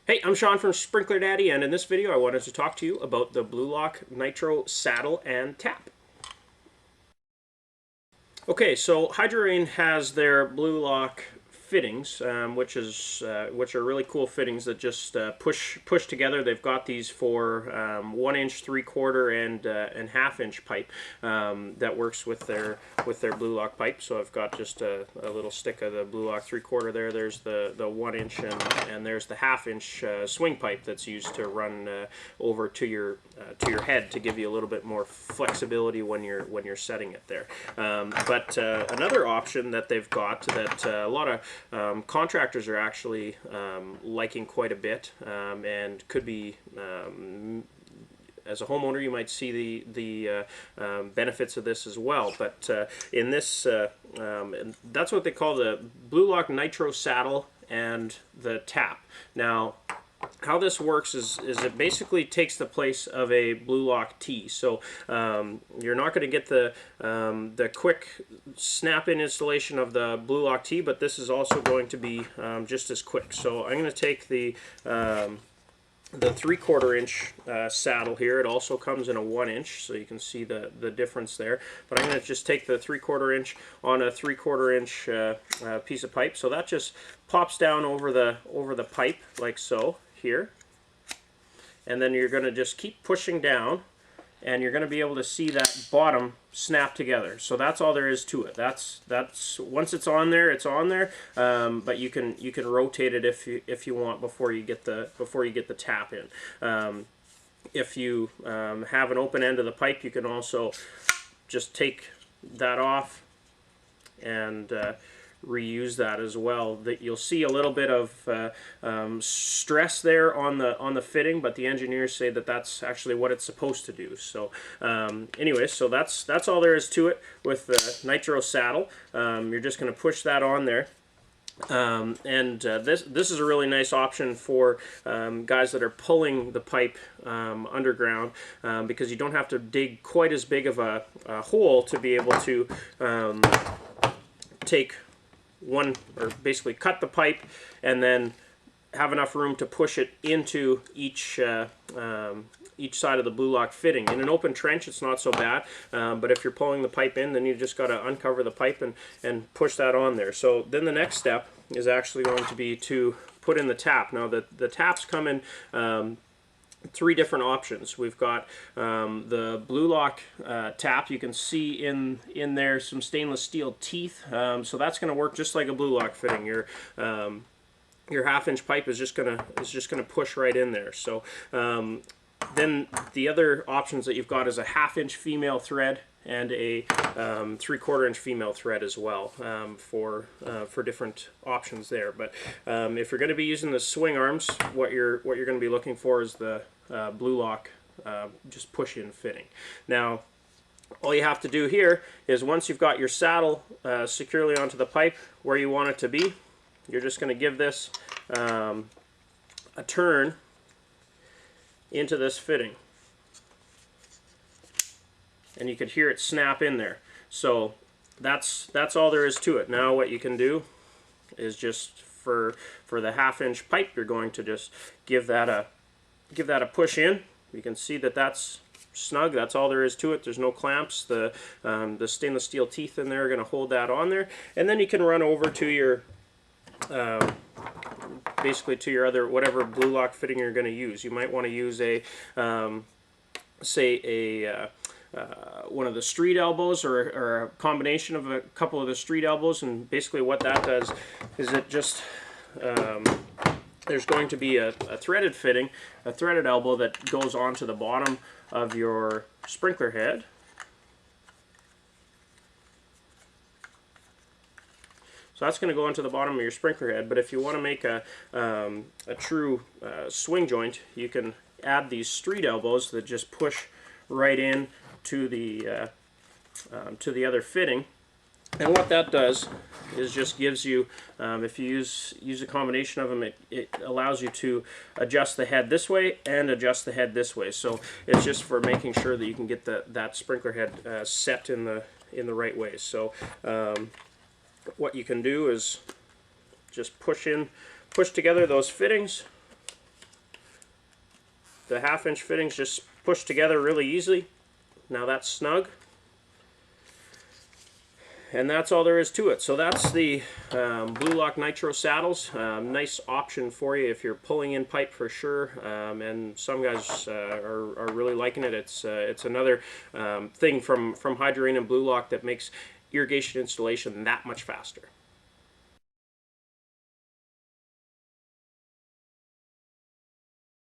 Hey, I'm Sean from Sprinkler Daddy, and in this video I wanted to talk to you about the Blu-Lock Nitro Saddle and Tap. Okay, so Hydro has their Blu-Lock fittings, which are really cool fittings that just push together. They've got these for 1-inch, 3/4, and 1/2-inch pipe that works with their Blu-Lock pipe. So I've got just a little stick of the Blu-Lock 3/4 there. There's the 1-inch and there's the 1/2-inch swing pipe that's used to run over to your head to give you a little bit more flexibility when you're setting it there. But another option that they've got that a lot of contractors are actually liking quite a bit, and could be as a homeowner you might see the benefits of this as well. But in this, that's what they call the Blu-Lock Nitro Saddle and the Tap. Now, how this works is it basically takes the place of a Blu-Lock tee. So you're not going to get the quick snap-in installation of the Blu-Lock tee, but this is also going to be just as quick. So I'm going to take the 3/4-inch saddle here. It also comes in a 1-inch, so you can see the difference there. But I'm going to just take the 3/4-inch on a 3/4-inch piece of pipe. So that just pops down over the pipe like so here, and then you're going to just keep pushing down, and you're going to be able to see that bottom snap together. So that's all there is to it. That's once it's on there, it's on there. But you can rotate it if you want before you get the tap in. If you have an open end of the pipe, you can also just take that off and reuse that as well. That you'll see a little bit of stress there on the fitting, but the engineers say that that's actually what it's supposed to do. So anyway, so that's all there is to it with the Nitro Saddle. You're just going to push that on there. This is a really nice option for guys that are pulling the pipe underground, because you don't have to dig quite as big of a hole to be able to take one, or basically cut the pipe and then have enough room to push it into each side of the Blu-Lock fitting. In an open trench, it's not so bad, but if you're pulling the pipe in, then you just got to uncover the pipe and push that on there. So then the next step is actually going to be to put in the tap. Now the taps come in 3 different options. We've got the Blu-Lock tap. You can see in there some stainless steel teeth. So that's going to work just like a Blu-Lock fitting. Your 1/2-inch pipe is just gonna push right in there. So then the other options that you've got is a 1/2-inch female thread and a 3/4-inch female thread as well, for different options there. But if you're going to be using the swing arms, what you're going to be looking for is the Blu-Lock just push-in fitting. Now, all you have to do here is, once you've got your saddle securely onto the pipe where you want it to be, you're just going to give this a turn into this fitting, and you could hear it snap in there. So that's all there is to it. Now what you can do is, just for the 1/2-inch pipe, you're going to just give that a push in. You can see that that's snug. That's all there is to it. There's no clamps. The stainless steel teeth in there are going to hold that on there, and then you can run over to your basically to your other, whatever Blu-Lock fitting you're going to use. You might want to use a say one of the street elbows, or a combination of a couple of the street elbows. And basically what that does is it just there's going to be a threaded fitting, a threaded elbow that goes onto the bottom of your sprinkler head. So that's going to go into the bottom of your sprinkler head. But if you want to make a true swing joint, you can add these street elbows that just push right in to the other fitting. And what that does is just gives you, if you use a combination of them, it allows you to adjust the head this way and adjust the head this way. So it's just for making sure that you can get that sprinkler head set in the right way. So what you can do is just push together those fittings, The 1/2-inch fittings just push together really easily. Now that's snug. And that's all there is to it. So that's the Blu-Lock Nitro saddles. Nice option for you if you're pulling in pipe for sure. And some guys are really liking it. It's another thing from Hydrorain and Blu-Lock that makes irrigation installation that much faster.